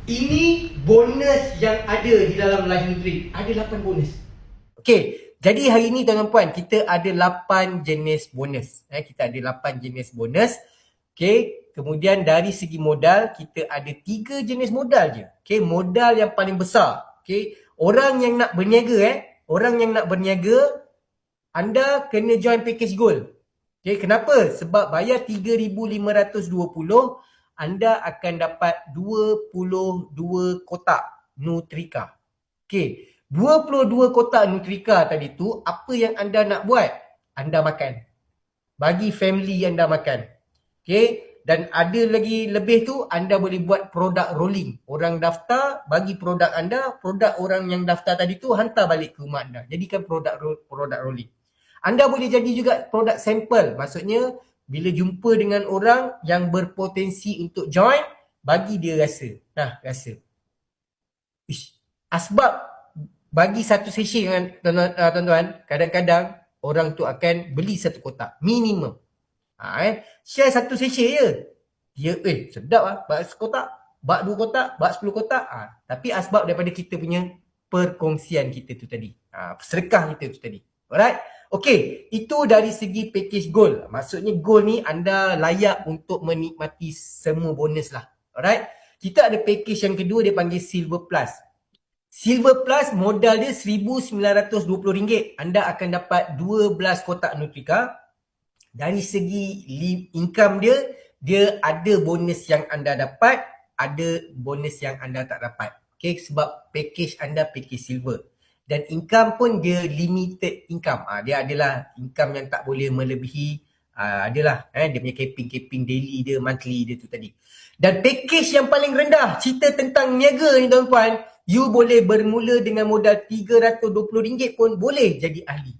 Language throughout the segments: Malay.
Ini bonus yang ada di dalam Live Nutri. Ada 8 bonus. Okey, jadi hari ni tuan-tuan puan, kita ada 8 jenis bonus. Kita ada 8 jenis bonus. Okey, kemudian dari segi modal, kita ada 3 jenis modal je. Okey, modal yang paling besar. Okey, orang yang nak berniaga, anda kena join package gold. Okay, kenapa? Sebab bayar 3,520, anda akan dapat 22 kotak Nutrika. Okay, 22 kotak Nutrika tadi tu, apa yang anda nak buat? Anda makan. Bagi family anda makan. Okay, dan ada lagi lebih tu, anda boleh buat produk rolling. Orang daftar, bagi produk anda, produk orang yang daftar tadi tu, hantar balik ke rumah anda. Jadikan produk rolling. Anda boleh jadi juga produk sampel. Maksudnya, bila jumpa dengan orang yang berpotensi untuk join, bagi dia rasa. Rasa. Asbab bagi satu sesi kan, tuan-tuan, kadang-kadang orang tu akan beli satu kotak. Minimum. Share satu sesi je. Dia, sedap lah. Bak sekotak, bak 2 kotak, bak 10 kotak. Tapi asbab daripada kita punya perkongsian kita tu tadi. Sedekah kita tu tadi. Alright? Okey, itu dari segi package gold. Maksudnya gold ni anda layak untuk menikmati semua bonus lah. Alright? Kita ada package yang kedua, dia panggil Silver Plus. Silver Plus modal dia RM1,920. Anda akan dapat 12 kotak Nutrika. Dari segi income dia ada bonus yang anda dapat, ada bonus yang anda tak dapat. Okay, sebab package anda package silver. Dan income pun dia limited income. Dia adalah income yang tak boleh melebihi, adalah dia punya caping daily dia, monthly dia tu tadi. Dan package yang paling rendah, cerita tentang niaga ni tuan-puan, you boleh bermula dengan modal RM320 pun boleh jadi ahli.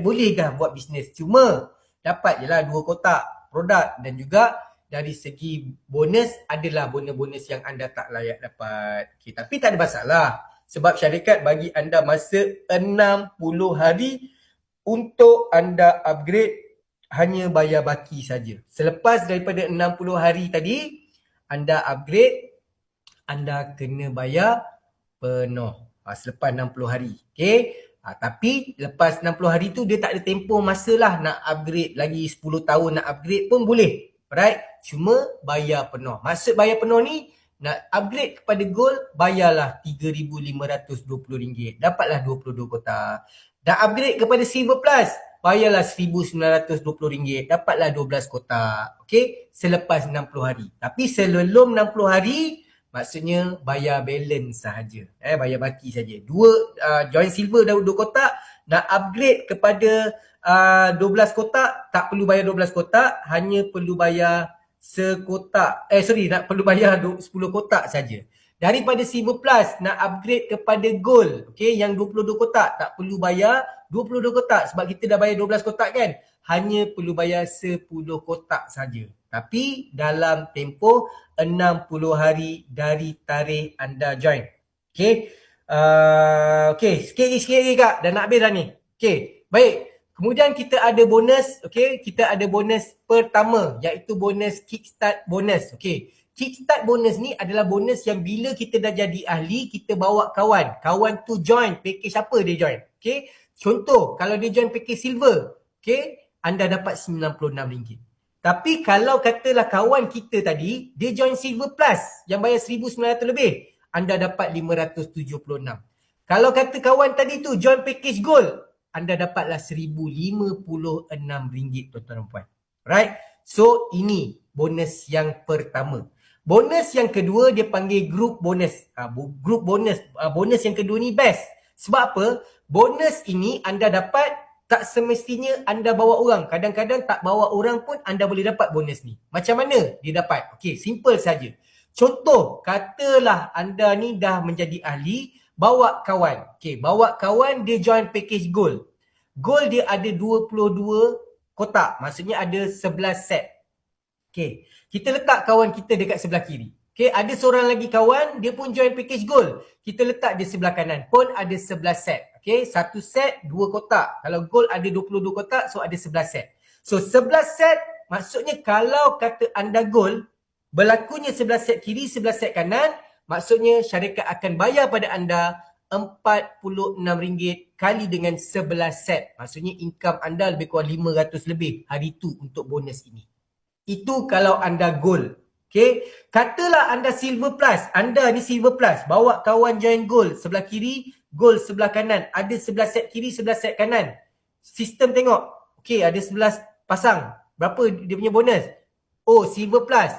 Bolehkah buat bisnes? Cuma dapat je lah 2 kotak produk, dan juga dari segi bonus adalah bonus-bonus yang anda tak layak dapat. Okay, tapi tak ada masalah. Sebab syarikat bagi anda masa 60 hari untuk anda upgrade, hanya bayar baki saja. Selepas daripada 60 hari tadi, anda upgrade, anda kena bayar penuh. Selepas 60 hari. Okay. Tapi lepas 60 hari tu dia tak ada tempoh masa lah nak upgrade lagi 10 tahun nak upgrade pun boleh. Alright. Cuma bayar penuh. Maksud bayar penuh ni, nak upgrade kepada gold, bayarlah RM3,520. Dapatlah 22 kotak. Nak upgrade kepada silver plus, bayarlah RM1,920. Dapatlah 12 kotak. Okay. Selepas 60 hari. Tapi sebelum 60 hari, maksudnya bayar balance sahaja. Bayar baki saja. Join silver dah 2 kotak, nak upgrade kepada 12 kotak, tak perlu bayar 12 kotak, hanya perlu bayar sekotak. Nak perlu bayar 10 kotak saja. Daripada silver plus nak upgrade kepada gold, okey, yang 22 kotak, tak perlu bayar 22 kotak sebab kita dah bayar 12 kotak kan. Hanya perlu bayar 10 kotak saja. Tapi dalam tempoh 60 hari dari tarikh anda join. Okey. Okey, sikit lagi Kak. Dah nak habis dah ni. Okey, baik. Kemudian kita ada bonus, okey, kita ada bonus pertama iaitu bonus kickstart bonus. Okey. Kickstart bonus ni adalah bonus yang bila kita dah jadi ahli, kita bawa kawan. Kawan tu join package apa dia join. Okey. Contoh, kalau dia join package silver, okey, anda dapat RM96. Tapi kalau katalah kawan kita tadi, dia join silver plus yang bayar RM1,900 lebih, anda dapat RM576. Kalau kata kawan tadi tu join package gold, anda dapatlah RM1,056, tuan-tuan dan puan. Right? So, ini bonus yang pertama. Bonus yang kedua dia panggil group bonus. Group bonus. Bonus yang kedua ni best. Sebab apa? Bonus ini anda dapat tak semestinya anda bawa orang. Kadang-kadang tak bawa orang pun anda boleh dapat bonus ni. Macam mana dia dapat? Okey, simple saja. Contoh, katalah anda ni dah menjadi ahli, bawa kawan. Okey, bawa kawan dia join package gold. Gold dia ada 22 kotak. Maksudnya ada 11 set. Okey, kita letak kawan kita dekat sebelah kiri. Okey, ada seorang lagi kawan, dia pun join package gold. Kita letak dia sebelah kanan, pun ada 11 set. Okey, satu set 2 kotak. Kalau gold ada 22 kotak, so ada 11 set. So 11 set, maksudnya kalau kata anda gold, berlakunya 11 set kiri, 11 set kanan, maksudnya syarikat akan bayar pada anda RM46 kali dengan 11 set. Maksudnya income anda lebih kurang 500 lebih hari tu untuk bonus ini. Itu kalau anda gold. Okay. Katalah anda silver plus. Anda ni silver plus. Bawa kawan join gold. Sebelah kiri, gold sebelah kanan. Ada 11 set kiri, 11 set kanan. Sistem tengok. Okay, ada 11 pasang. Berapa dia punya bonus? Oh, silver plus.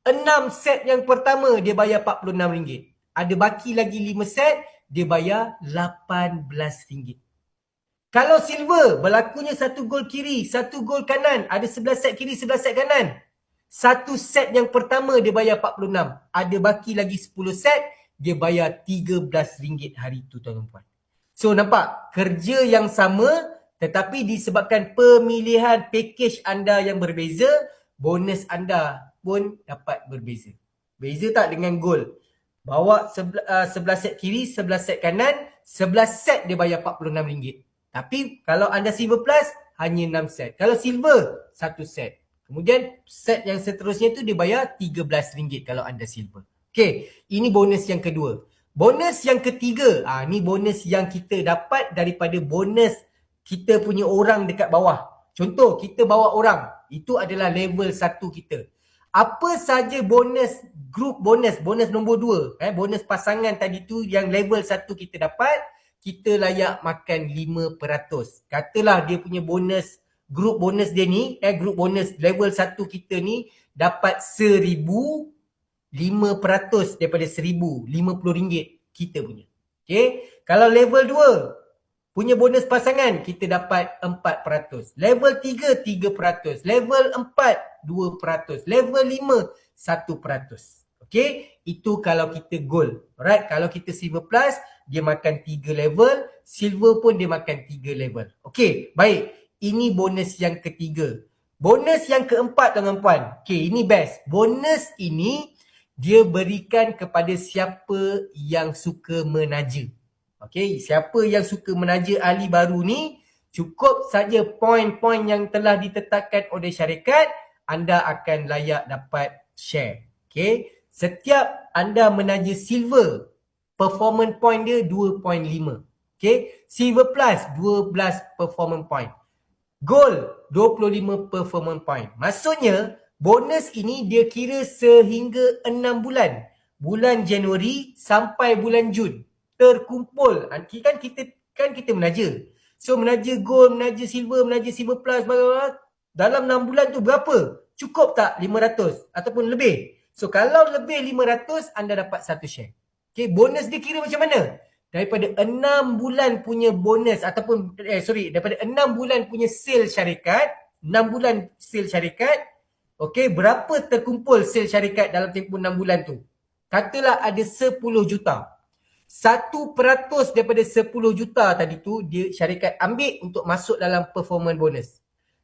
6 set yang pertama dia bayar RM46. Ada baki lagi 5 set, dia bayar RM18. Kalau silver, berlakunya satu gol kiri, satu gol kanan. Ada 11 set kiri, 11 set kanan. Satu set yang pertama dia bayar 46. Ada baki lagi 10 set, dia bayar RM13 hari tu tuan-tuan puan. So nampak, kerja yang sama tetapi disebabkan pemilihan package anda yang berbeza, bonus anda pun dapat berbeza. Beza tak dengan gold? Bawa 11 set kiri, 11 set kanan, 11 set dia bayar RM46. Tapi kalau anda silver plus, hanya 6 set. Kalau silver, 1 set. Kemudian set yang seterusnya tu dia bayar RM13 kalau anda silver. Okey, ini bonus yang kedua. Bonus yang ketiga, ni bonus yang kita dapat daripada bonus kita punya orang dekat bawah. Contoh, kita bawa orang. Itu adalah level 1 kita. Apa saja bonus, group bonus, bonus nombor 2, bonus pasangan tadi tu yang level 1 kita dapat, kita layak makan 5%. Katalah dia punya bonus, group bonus dia ni, group bonus level 1 kita ni dapat 1,000, 5% daripada 1,000, RM50 kita punya. Okay. Kalau level 2 punya bonus pasangan, kita dapat 4%. Level 3, 3%. Level 4, 2%. Level 5, 1%. Okay. Itu kalau kita gold. Alright. Kalau kita silver plus, dia makan 3 level. Silver pun dia makan 3 level. Okay. Baik. Ini bonus yang ketiga. Bonus yang keempat tuan-tuan puan. Okay, ini best. Bonus ini dia berikan kepada siapa yang suka menaja. Okay, siapa yang suka menaja ahli baru ni, cukup saja poin-poin yang telah ditetapkan oleh syarikat, anda akan layak dapat share. Okay, setiap anda menaja silver, performance point dia 2.5. Okay, silver plus 12 performance point. Gold 25 performance point. Maksudnya bonus ini dia kira sehingga 6 bulan. Bulan Januari sampai bulan Jun terkumpul. Kan kita menaja. So menaja gold, menaja silver plus dalam 6 bulan tu berapa? Cukup tak 500 ataupun lebih? So kalau lebih 500 anda dapat satu share. Okay, bonus dia kira macam mana? Daripada 6 bulan punya bonus ataupun daripada 6 bulan punya sale syarikat, 6 bulan sale syarikat, okey, berapa terkumpul sale syarikat dalam tempoh 6 bulan tu? Katalah ada 10 juta. 1% daripada 10 juta tadi tu dia syarikat ambil untuk masuk dalam performance bonus.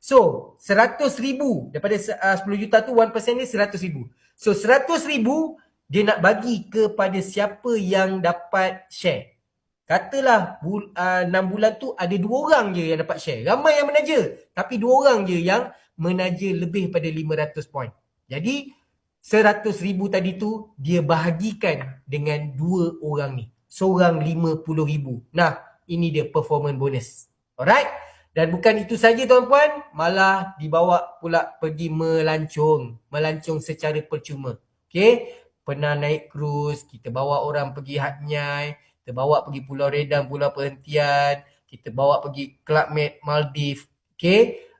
So, 100,000 daripada 10 juta tu 1% dia 100,000. So, 100,000 dia nak bagi kepada siapa yang dapat share. Katalah 6 bulan tu ada 2 orang je yang dapat share. Ramai yang menaja. Tapi 2 orang je yang menaja lebih pada 500 poin. Jadi 100,000 tadi tu dia bahagikan dengan 2 orang ni. Seorang 50,000. Nah, ini dia performance bonus. Alright? Dan bukan itu saja tuan-puan, malah dibawa pula pergi melancong. Melancong secara percuma. Okay? Pernah naik cruise, kita bawa orang pergi Hatnyai, kita bawa pergi Pulau Redang, Pulau Perhentian. Kita bawa pergi Club Med Maldives. Okay.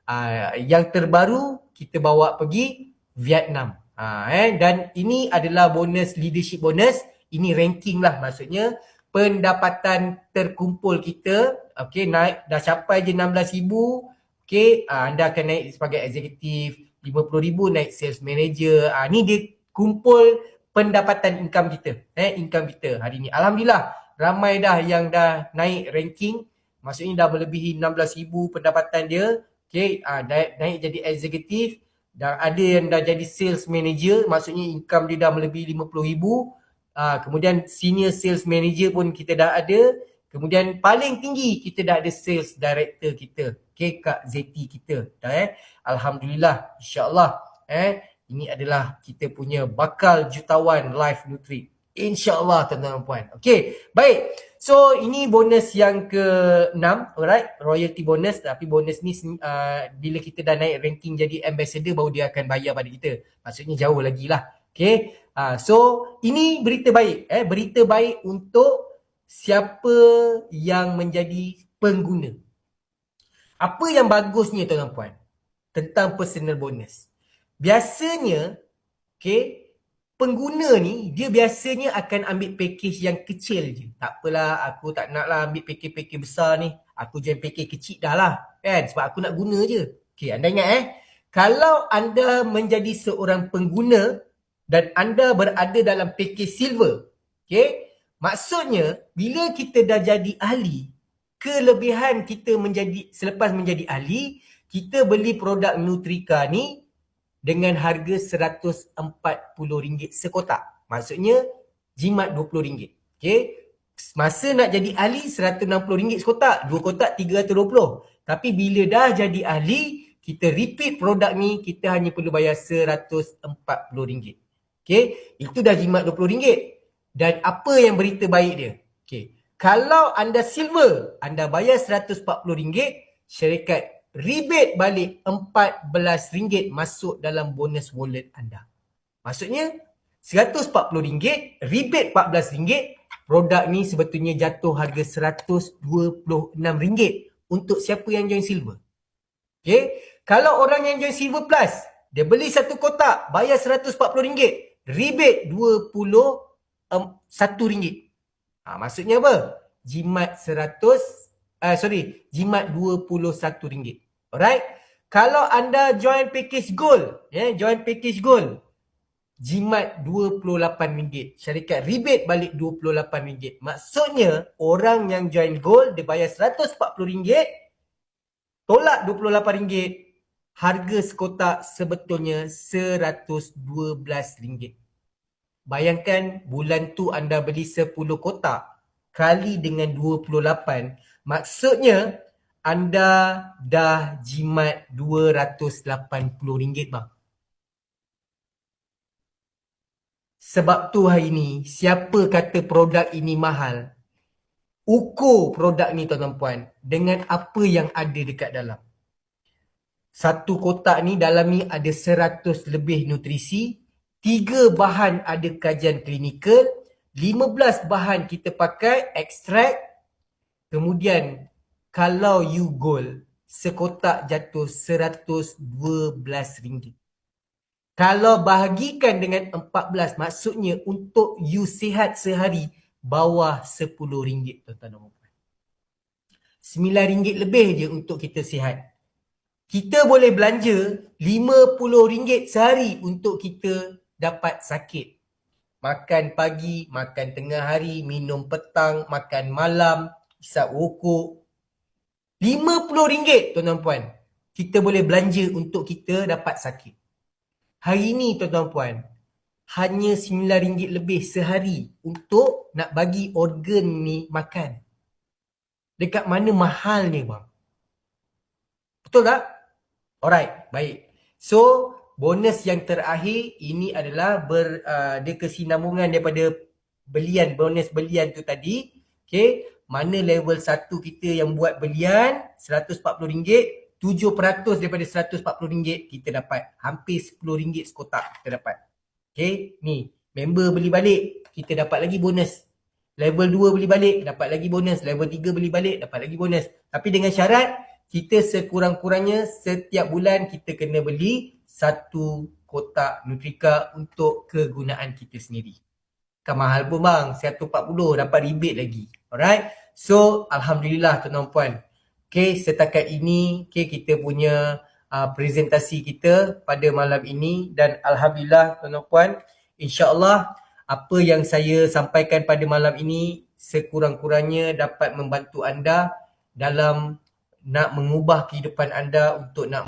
Yang terbaru, kita bawa pergi Vietnam. Dan ini adalah bonus, leadership bonus. Ini ranking lah maksudnya. Pendapatan terkumpul kita. Okay, naik, dah capai je 16,000. Okay, anda akan naik sebagai eksekutif. 50,000 naik sales manager. Ni dia kumpul pendapatan income kita. Income kita hari ni. Alhamdulillah. Ramai dah yang dah naik ranking. Maksudnya dah melebihi 16,000 pendapatan dia. Okay, naik jadi eksekutif. Dan ada yang dah jadi sales manager. Maksudnya income dia dah melebihi 50,000. Kemudian senior sales manager pun kita dah ada. Kemudian paling tinggi kita dah ada sales director kita. Okay, Kak Zeti kita. Alhamdulillah. InsyaAllah. Ini adalah kita punya bakal jutawan Life Nutri. InsyaAllah tuan-tuan dan puan. Okay, baik. So, ini bonus yang ke-6, alright, royalty bonus. Tapi bonus ni bila kita dah naik ranking jadi ambassador, baru dia akan bayar pada kita. Maksudnya jauh lagi lah. Okay, so ini berita baik. Berita baik untuk siapa yang menjadi pengguna. Apa yang bagusnya tuan-tuan dan puan tentang personal bonus? Biasanya, okay, pengguna ni dia biasanya akan ambil package yang kecil je. Tak apalah, aku tak nak lah ambil package-package besar ni. Aku join package kecil dah lah. Kan? Sebab aku nak guna je. Okay, anda ingat kalau anda menjadi seorang pengguna dan anda berada dalam package silver, okay, maksudnya bila kita dah jadi ahli, kelebihan kita selepas menjadi ahli, kita beli produk Nutrika ni dengan harga RM140 sekotak. Maksudnya jimat RM20. Okay. Masa nak jadi ahli RM160 sekotak. 2 kotak RM320. Tapi bila dah jadi ahli, kita repeat produk ni, kita hanya perlu bayar RM140. Okay. Itu dah jimat RM20. Dan apa yang berita baik dia? Okay. Kalau anda silver, anda bayar RM140, syarikat rebate balik RM14 masuk dalam bonus wallet anda. Maksudnya RM140, rebate RM14, produk ni sebetulnya jatuh harga RM126 untuk siapa yang join silver. Okay. Kalau orang yang join silver plus, dia beli satu kotak, bayar RM140, rebate RM21. Maksudnya apa? Jimat jimat RM21. Alright. Kalau anda join package gold, jimat RM28. Syarikat rebate balik RM28. Maksudnya orang yang join gold dia bayar RM140, tolak RM28. Harga sekotak sebetulnya RM112. Bayangkan bulan tu anda beli 10 kotak kali dengan 28, maksudnya anda dah jimat RM280 bang. Sebab tu hari ni, siapa kata produk ini mahal, ukur produk ni tuan-tuan puan dengan apa yang ada dekat dalam. Satu kotak ni dalam ni ada 100 lebih nutrisi, 3 bahan ada kajian klinikal, 15 bahan kita pakai ekstrak, kemudian kalau you gold, sekotak jatuh RM112. Kalau bahagikan dengan 14, maksudnya untuk you sihat sehari, bawah RM10 tuan-tuan dan puan. RM9 lebih je untuk kita sihat. Kita boleh belanja RM50 sehari untuk kita dapat sakit. Makan pagi, makan tengah hari, minum petang, makan malam, isap rokok. RM50 tuan-tuan puan, kita boleh belanja untuk kita dapat sakit. Hari ni tuan-tuan puan, hanya RM9 lebih sehari untuk nak bagi organ ni makan. Dekat mana mahalnya bang? Betul tak? Alright, baik. So, bonus yang terakhir ini adalah dia kesinambungan daripada bonus belian tu tadi. Okay. Mana level 1 kita yang buat belian RM140, 7% daripada RM140 kita dapat. Hampir RM10 sekotak kita dapat. Okay, ni member beli balik, kita dapat lagi bonus. Level 2 beli balik, dapat lagi bonus. Level 3 beli balik, dapat lagi bonus. Tapi dengan syarat, kita sekurang-kurangnya setiap bulan kita kena beli 1 kotak Nutrika untuk kegunaan kita sendiri. Kan mahal pun bang, RM140 dapat rebate lagi. Alright. So, Alhamdulillah tuan-tuan puan. Okay, setakat ini kita punya presentasi kita pada malam ini. Dan Alhamdulillah tuan-tuan puan, InsyaAllah apa yang saya sampaikan pada malam ini sekurang-kurangnya dapat membantu anda dalam nak mengubah kehidupan anda untuk nak